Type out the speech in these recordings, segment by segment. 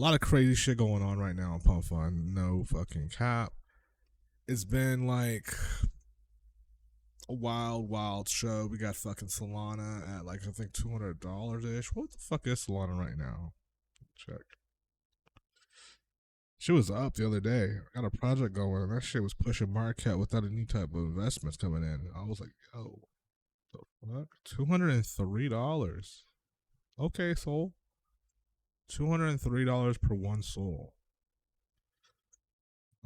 lot of crazy shit going on right now on Pump Fund. No fucking cap. It's been like a wild show. We got fucking Solana at like I think $200 ish. What the fuck is Solana right now? Check. She was up the other day. I got a project going, and that shit was pushing market without any type of investments coming in. I was like, yo, the fuck? $203. Okay, Soul. $203 per one soul.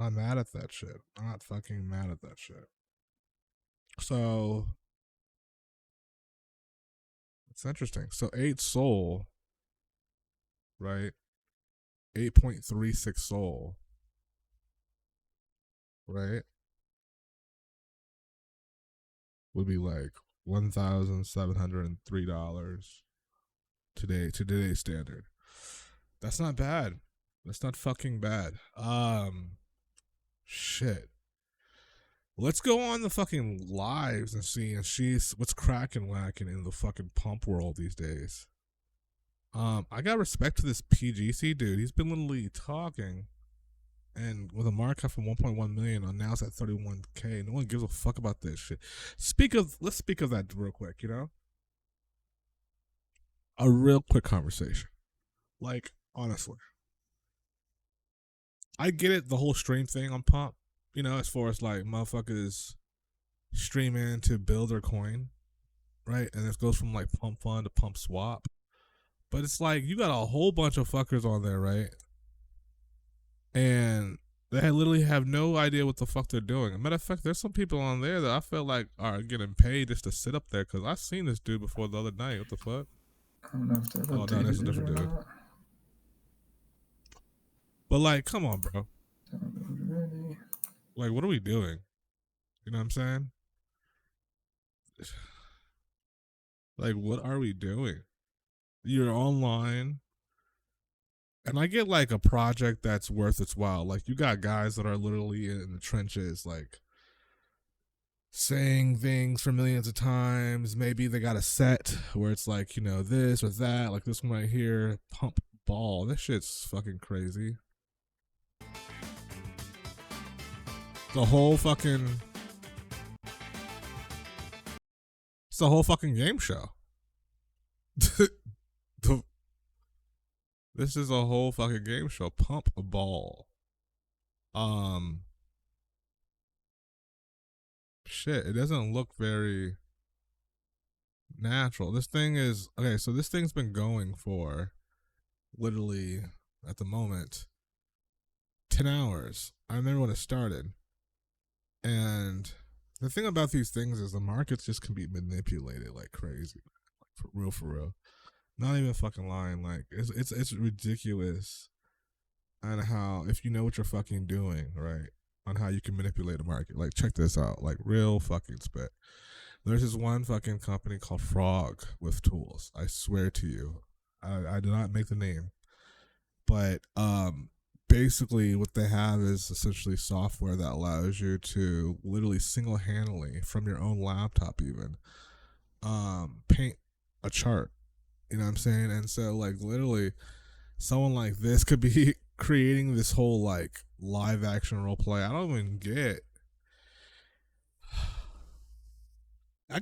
I'm mad at that shit. I'm not fucking mad at that shit. So it's interesting. So 8 soul, right? 8.36 soul, right? Would be like $1,703 today's standard. That's not bad. That's not fucking bad. Shit. Let's go on the fucking lives and see what's cracking whacking in the fucking pump world these days. I got respect to this PGC dude. He's been literally talking, and with a markup from 1.1 million on now it's at 31K. No one gives a fuck about this shit. Let's speak of that real quick. A real quick conversation. Like honestly, I get it. The whole stream thing on pump. As far as like motherfuckers streaming to build their coin, right? And it goes from like pump fund to pump swap. But it's like you got a whole bunch of fuckers on there, right? And they literally have no idea what the fuck they're doing. As a matter of fact, there's some people on there that I feel like are getting paid just to sit up there because I've seen this dude before the other night. What the fuck? I don't know if they're no, that's a different dude. But like, come on, bro. Like, what are we doing? You know what I'm saying? Like, what are we doing? You're online. And I get like a project that's worth its while. Like you got guys that are literally in the trenches, like saying things for millions of times. Maybe they got a set where it's like, this or that, like this one right here, pump ball. This shit's fucking crazy. It's a whole fucking game show. This is a whole fucking game show. Pump a ball. Shit, it doesn't look very natural. This thing is okay, so this thing's been going for literally at the moment 10 hours. I remember when it started. And the thing about these things is the markets just can be manipulated like crazy. Like for real. Not even fucking lying. Like it's ridiculous on how, if you know what you're fucking doing, right, on how you can manipulate a market. Like check this out. Like real fucking spit. There's this one fucking company called Frogwiftools. I swear to you, I did not make the name, but basically what they have is essentially software that allows you to literally single-handedly from your own laptop even paint a chart. You know what I'm saying? And so like literally someone like this could be creating this whole like live action role play. I don't even get. I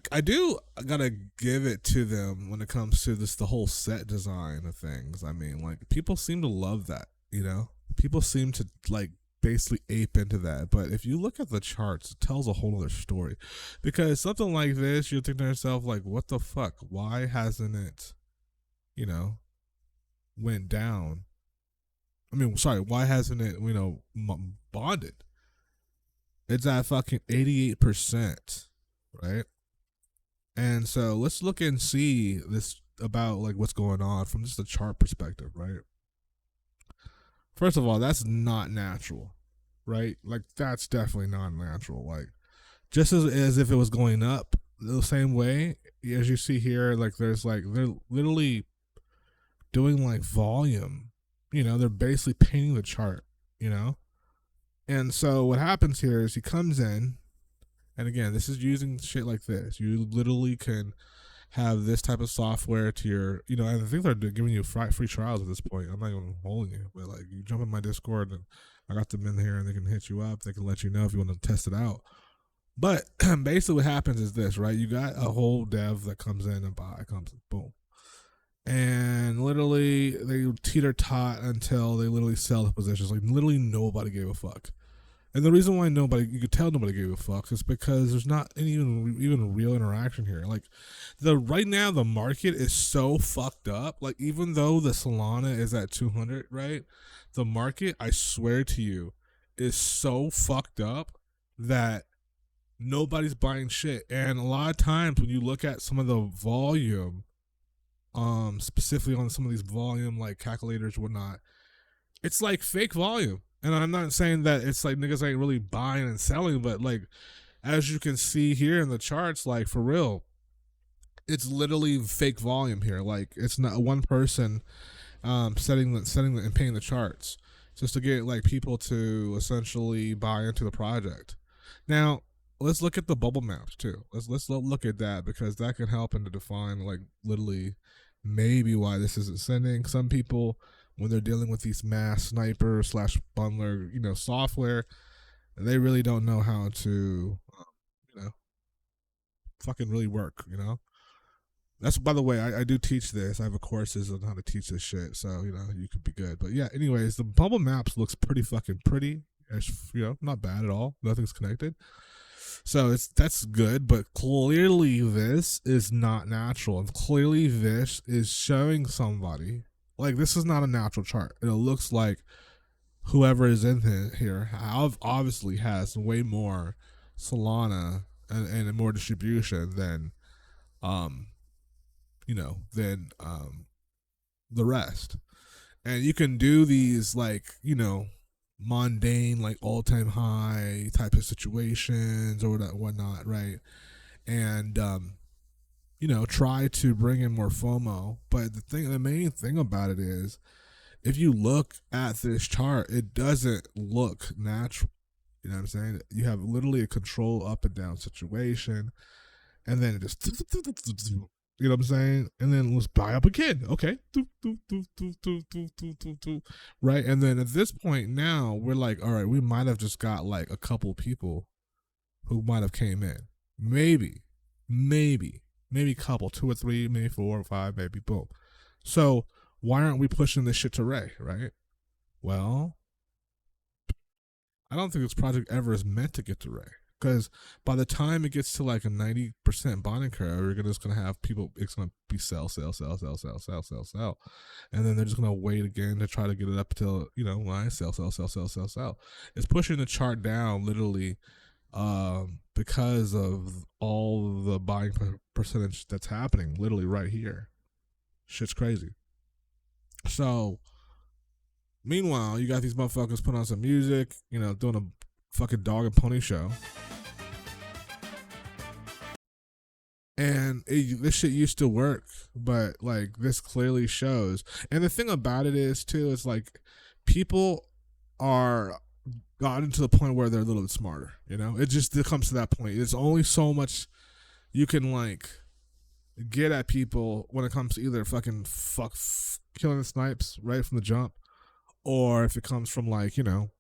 gotta give it to them when it comes to the whole set design of things. I mean, like people seem to love that, People seem to like basically ape into that. But if you look at the charts, it tells a whole other story. Because something like this, you think to yourself, like, what the fuck? Why hasn't it, went down? I mean, sorry, why hasn't it, bonded? It's at fucking 88%, right? And so let's look and see this about like what's going on from just a chart perspective, right? First of all, that's not natural, right? Like that's definitely not natural. Like just as if it was going up the same way as you see here. Like there's like they're literally doing like volume. They're basically painting the chart. And so what happens here is he comes in, and again, this is using shit like this. You literally can have this type of software to your, you know, and I think they're giving you free trials at this point. I'm not even holding you, but like you jump in my Discord and I got them in here and they can hit you up. They can let you know if you want to test it out. But basically, what happens is this, right? You got a whole dev that comes in and comes boom, and literally they teeter tot until they literally sell the positions. Like literally nobody gave a fuck. And the reason why you could tell nobody gave a fuck is because there's not any even real interaction here. Like right now the market is so fucked up. Like even though the Solana is at 200, right? The market, I swear to you, is so fucked up that nobody's buying shit. And a lot of times when you look at some of the volume, specifically on some of these volume like calculators and whatnot, it's like fake volume. And I'm not saying that it's like niggas ain't really buying and selling, but like as you can see here in the charts, like for real, it's literally fake volume here. Like it's not one person setting and paying the charts just to get like people to essentially buy into the project. Now let's look at the bubble maps too. Let's look at that because that can help and to define like literally maybe why this isn't sending. Some people when they're dealing with these mass sniper slash bundler, you know, software, they really don't know how to, you know, fucking really work, you know. That's by the way, I do teach this. I have a courses on how to teach this shit, so you know you could be good. But yeah, anyways, the bubble maps looks pretty fucking pretty. You know, not bad at all. Nothing's connected, so that's good. But clearly, this is not natural, and clearly, this is showing somebody like this is not a natural chart. It looks like whoever is in here obviously has way more Solana and more distribution than um you know, than the rest. And you can do these like, you know, mundane, like all time high type of situations or whatnot, right? And you know, try to bring in more FOMO. But the main thing about it is, if you look at this chart, it doesn't look natural. You know what I'm saying? You have literally a control up and down situation, and then it just you know what I'm saying? And then let's buy up again. Okay. Right. And then at this point now, we're like, all right, we might have just got like a couple people who might have came in. Maybe a couple, 2 or 3, maybe 4 or 5, maybe boom. So why aren't we pushing this shit to Ray, right? Well, I don't think this project ever is meant to get to Ray. Because by the time it gets to like a 90% bonding curve, you're just gonna have people. It's gonna be sell, and then they're just gonna wait again to try to get it up till you know why sell. It's pushing the chart down literally, because of all the buying percentage that's happening literally right here. Shit's crazy. So, meanwhile, you got these motherfuckers putting on some music, you know, doing a fucking dog and pony show. And this shit used to work, but like this clearly shows. And the thing about it is too, is like people are gotten to the point where they're a little bit smarter. You know, it comes to that point. There's only so much you can like get at people when it comes to either killing the snipes right from the jump, or if it comes from like you know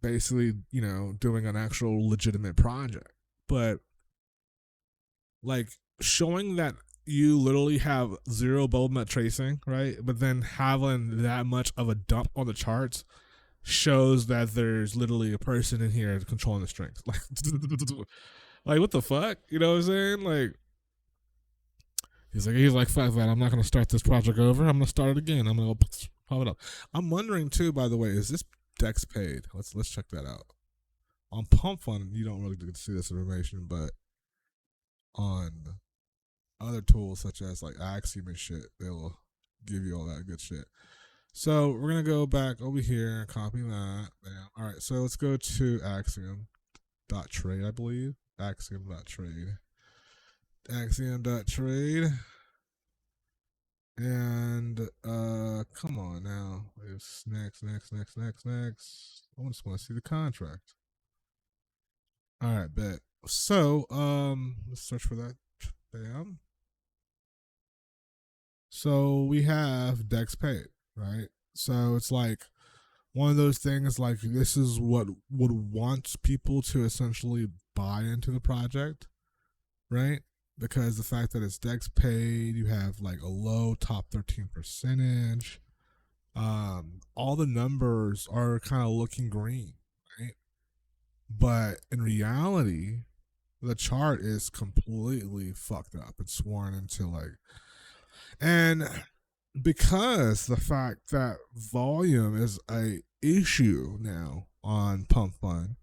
basically you know doing an actual legitimate project. But like showing that you literally have 0 bulb nut tracing, right? But then having that much of a dump on the charts shows that there's literally a person in here controlling the strings. Like what the fuck? You know what I'm saying? Like he's like fuck that. I'm not gonna start this project over. I'm gonna start it again. I'm gonna go pop it up. I'm wondering too, by the way, is this Dex paid? Let's check that out. On Pump Fund, you don't really get to see this information, but on other tools such as like Axiom and shit, they will give you all that good shit. So we're gonna go back over here and copy that. All right, so let's go to Axiom.trade, I believe. Axiom.trade. Axiom.trade. And come on now. It's next. I just want to see the contract. All right, bet. So let's search for that Bam. So we have Dex paid, right? So it's like one of those things like this is what would want people to essentially buy into the project, right? Because the fact that it's Dex paid, you have like a low top 13 percentage. All the numbers are kind of looking green, right? But in reality, the chart is completely fucked up. It's sworn into like, and because the fact that volume is a issue now on Pump Fun,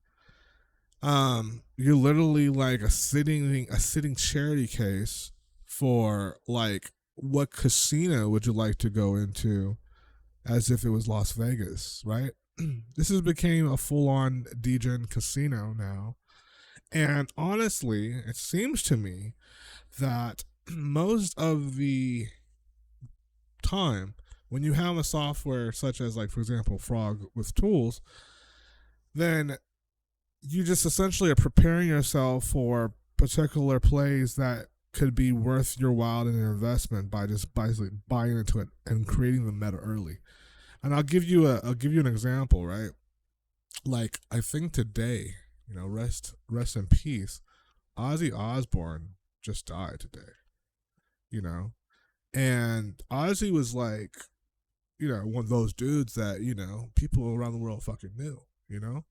you're literally like a sitting charity case for like what casino would you like to go into as if it was Las Vegas, right? This has became a full-on degen casino now, and honestly, it seems to me that most of the time when you have a software such as, like, for example, Frogwiftools, then you just essentially are preparing yourself for particular plays that could be worth your while in an investment by just basically buying into it and creating the meta early. And I'll give you an example, right? Like, I think today, rest in peace, Ozzy Osbourne just died today, you know, and Ozzy was like, one of those dudes that people around the world fucking knew, you know.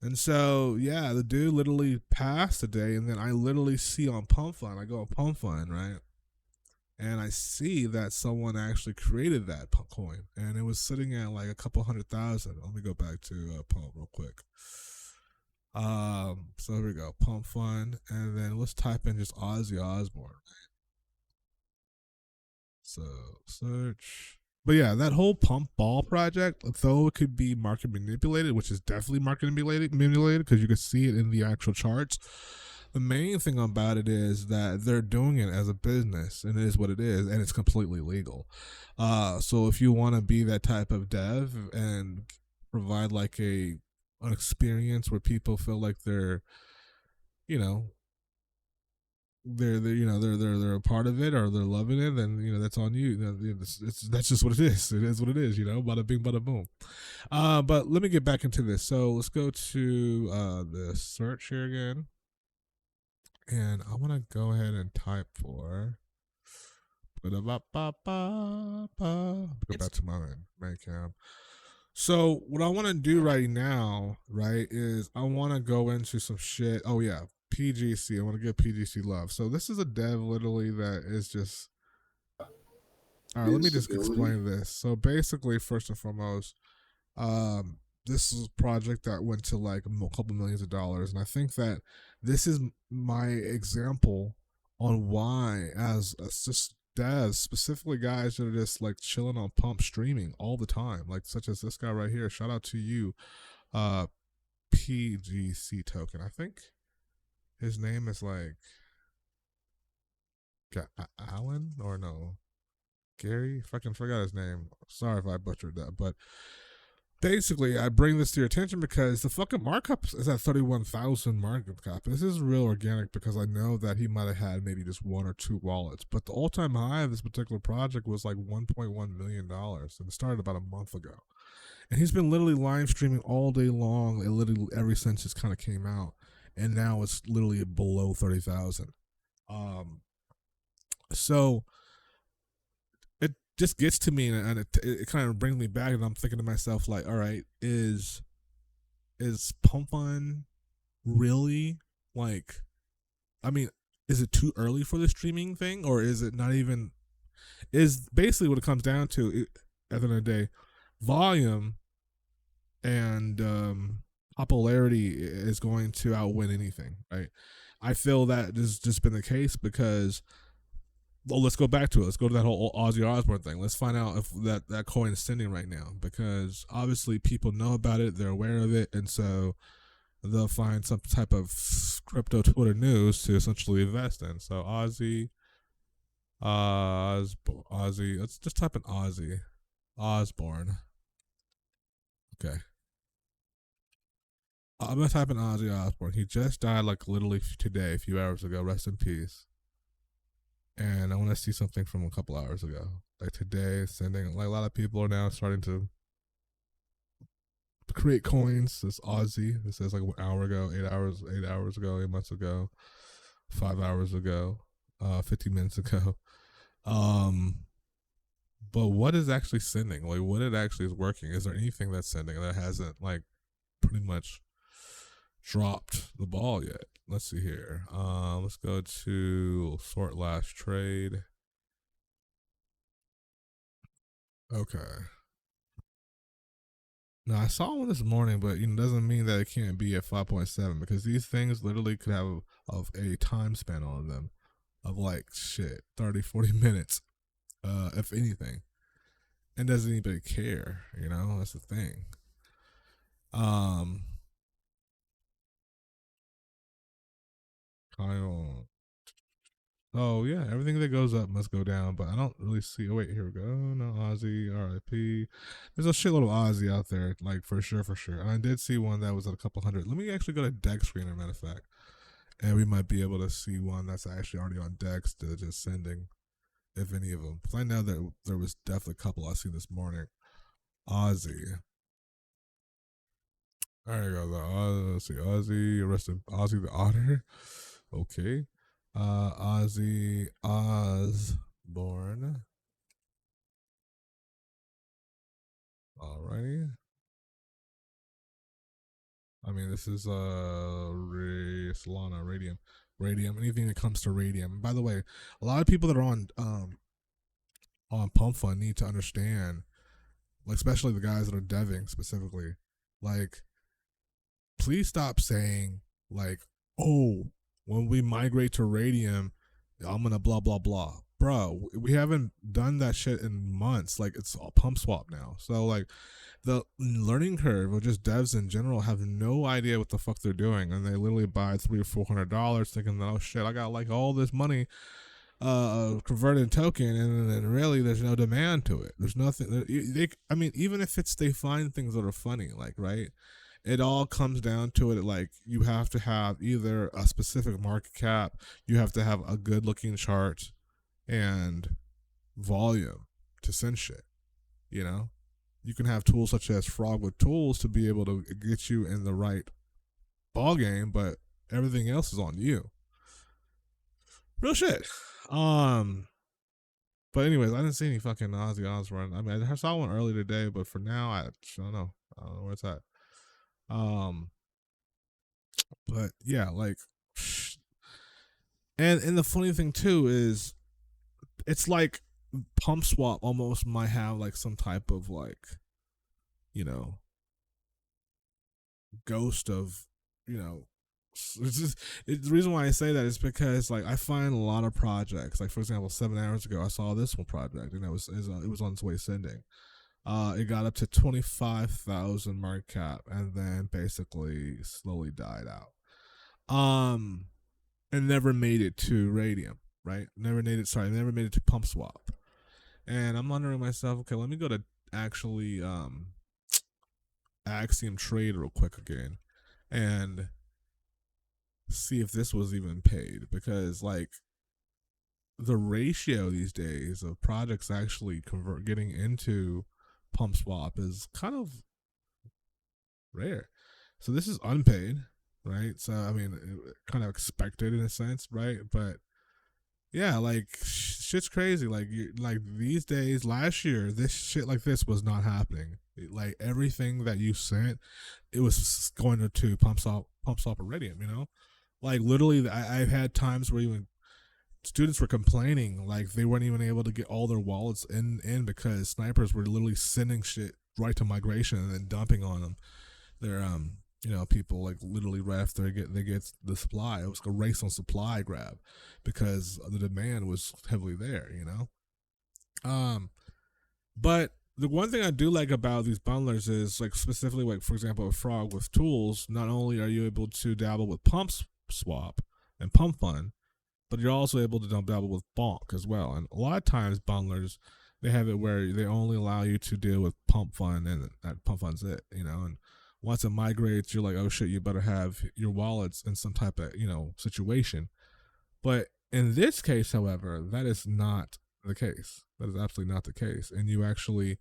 And so, yeah, the dude literally passed today, and then I literally see on Pump Fund, I go on Pump Fund, right? And I see that someone actually created that coin, and it was sitting at like a couple 100,000. Let me go back to Pump real quick. So here we go, Pump Fund, and then let's type in just Ozzy Osbourne. So search. But yeah, that whole pump ball project, though it could be market manipulated, which is definitely market manipulated because you can see it in the actual charts. The main thing about it is that they're doing it as a business, and it is what it is, and it's completely legal. So if you want to be that type of dev and provide like an experience where people feel like you know, they're a part of it or they're loving it, then that's on you. That's just what it is. It is what it is. Bada bing, bada boom. But let me get back into this. So let's go to the search here again, and I want to go ahead and type for. Go back to my main cam. So what I want to do right now, right, is I want to go into some shit. Oh yeah, PGC. I want to give PGC love. So this is a dev literally that is just. All right, let me just explain this. So basically, first and foremost, this is a project that went to like a couple millions of dollars, and I think that this is my example on why, as just devs, specifically guys that are just like chilling on Pump streaming all the time, like such as this guy right here. Shout out to you, uh, PGC token. I think his name is like Alan or no Gary. If I can forget his name, sorry if I butchered that, but basically, I bring this to your attention because the fucking markup is at 31,000 market cap. This is real organic because I know that he might have had maybe just one or two wallets. But the all time high of this particular project was like $1.1 million. And it started about a month ago. And he's been literally live streaming all day long, literally ever since it kind of came out. And now it's literally below 30,000. So it just gets to me, and it kind of brings me back, and I'm thinking to myself like, all right, is Pump Fun really like? I mean, is it too early for the streaming thing, or is it not even? Is basically what it comes down to at the end of the day, volume and popularity is going to outwin anything, right? I feel that has just been the case because well, let's go back to it. Let's go to that whole Ozzy Osbourne thing. Let's find out if that coin is sending right now, because obviously people know about it, they're aware of it, and so they'll find some type of crypto Twitter news to essentially invest in. So Ozzy. Let's just type in Ozzy Osbourne. Okay, I'm gonna type in Ozzy Osbourne. He just died like literally today, a few hours ago. Rest in peace. and I want to see something from a couple hours ago. Like today, sending like a lot of people are now starting to create coins. This Aussie, this says like an hour ago, 8 hours, 8 hours ago, 8 months ago, 5 hours ago, 50 minutes ago. Um, but what is actually sending? Like, what it actually is working? Is there anything that's sending that hasn't like pretty much dropped the ball yet? Let's see here. Let's go to sort last trade. Okay. Now I saw one this morning, but it doesn't mean that it can't be at 5.7 because these things literally could have of a time span on them of like shit 30, 40 minutes, if anything, and doesn't anybody care. That's the thing. Um, Kyle. Oh yeah, everything that goes up must go down, but I don't really see. Oh wait, here we go. No Aussie, R.I.P. There's a shitload of Aussie out there, like for sure, for sure. And I did see one that was at a couple hundred. Let me actually go to Dex Screener, matter of fact, and we might be able to see one that's actually already on Dex to just sending, if any of them. Because I know that there was definitely a couple I seen this morning. Aussie. There you go. Let's see, Aussie arrested Aussie the Otter. Okay. Ozzy Osbourne. Alrighty. I mean, this is Solana Radium. Anything that comes to Radium. By the way, a lot of people that are on Pump Fund need to understand, like especially the guys that are deving specifically, like please stop saying like, oh, when we migrate to Radium, I'm gonna blah blah blah. Bro, we haven't done that shit in months. Like it's all pump swap now. So like the learning curve of just devs in general have no idea what the fuck they're doing, and they literally buy $300 or $400 thinking, oh shit, I got like all this money converted token, and then really there's no demand to it. There's nothing. I mean, even if it's they find things that are funny, like right, it all comes down to it. Like you have to have either a specific market cap, you have to have a good looking chart, and volume to send shit. You know, you can have tools such as Frogwiftools to be able to get you in the right ball game, but everything else is on you. Real shit. But anyways, I didn't see any fucking Ozzy Osbourne. I mean, I saw one earlier today, but for now, I don't know. I don't know where it's at. Um, but yeah, like, and the funny thing too is, it's like Pump Swap almost might have like some type of like, you know, ghost of, you know, the reason why I say that is because like I find a lot of projects. Like for example, 7 hours ago, I saw this one project, and it was on its way sending. It got up to 25,000 market cap, and then basically slowly died out. And never made it to Radium, right? Never made it to Pump Swap. And I'm wondering myself, okay, let me go to actually Axiom Trade real quick again, and see if this was even paid, because like the ratio these days of projects actually getting into Pump Swap is kind of rare. So this is unpaid, right? So I mean, kind of expected in a sense, right? But yeah, like shit's crazy. Like these days, last year, this shit like this was not happening. Like everything that you sent, it was going to Pump Swap Iridium. Like literally, I've had times where even students were complaining like they weren't even able to get all their wallets in because snipers were literally sending shit right to migration and then dumping on them. Their people like literally right after they get the supply, it was a race on supply grab because the demand was heavily there. But the one thing I do like about these bundlers is like specifically like for example with Frogwiftools, not only are you able to dabble with Pump Swap and Pump Fund, but you're also able to dabble with Bonk as well. And a lot of times bundlers, they have it where they only allow you to deal with Pump Fund, and that Pump Fund's it. And once it migrates, you're like, oh shit, you better have your wallets in some type of situation. But In this case, however, that is not the case. That is absolutely not the case. And you actually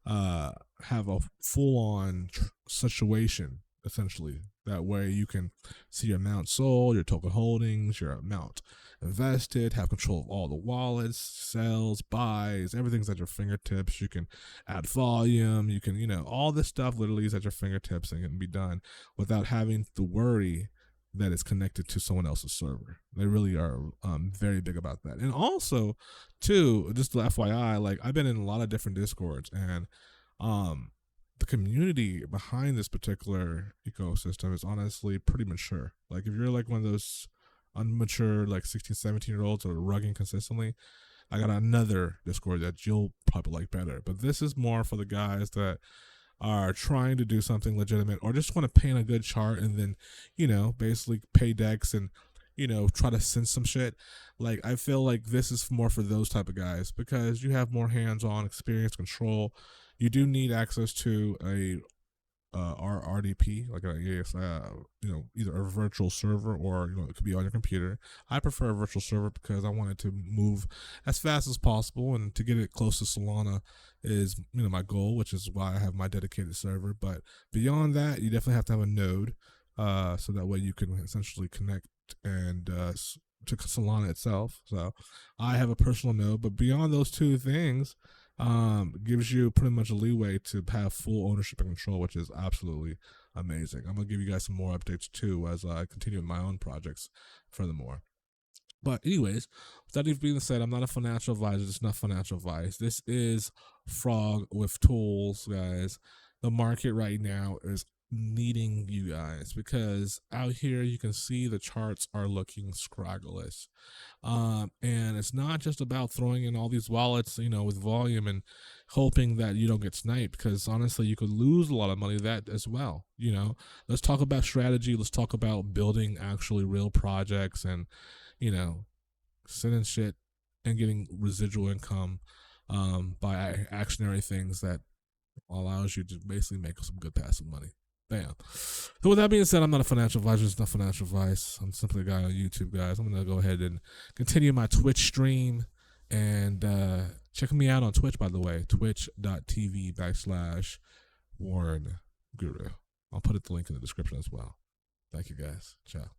have a full on situation, essentially. That way you can see your amount sold, your token holdings, your amount invested, have control of all the wallets, sales, buys, everything's at your fingertips. You can add volume, you can, all this stuff literally is at your fingertips and can be done without having to worry that it's connected to someone else's server. They really are very big about that. And also, too, just the FYI, like I've been in a lot of different Discords, and the community behind this particular ecosystem is honestly pretty mature. Like if you're like one of those unmature like 16, 17-year-olds or rugging consistently, I got another Discord that you'll probably like better. But this is more for the guys that are trying to do something legitimate or just want to paint a good chart and then, basically pay decks and, try to sense some shit. Like I feel like this is more for those type of guys because you have more hands-on experience, control. You do need access to a RDP, like either a virtual server or it could be on your computer. I prefer a virtual server because I want it to move as fast as possible, and to get it close to Solana is my goal, which is why I have my dedicated server. But beyond that, you definitely have to have a node, so that way you can essentially connect and to Solana itself. So I have a personal node, but beyond those two things, gives you pretty much a leeway to have full ownership and control, which is absolutely amazing. I'm gonna give you guys some more updates too as I continue with my own projects furthermore. But anyways, with that even being said, I'm not a financial advisor. This is not financial advice. This is Frogwiftools, guys. The market right now is needing you guys because out here you can see the charts are looking scraggleless. And it's not just about throwing in all these wallets, with volume and hoping that you don't get sniped, because honestly, you could lose a lot of money that as well. Let's talk about strategy. Let's talk about building actually real projects and, sending shit and getting residual income by actionary things that allows you to basically make some good passive money. Bam. So with that being said, I'm not a financial advisor. It's not financial advice. I'm simply a guy on YouTube, guys. I'm going to go ahead and continue my Twitch stream. And check me out on Twitch, by the way. Twitch.tv/Warren Guru. I'll put the link in the description as well. Thank you, guys. Ciao.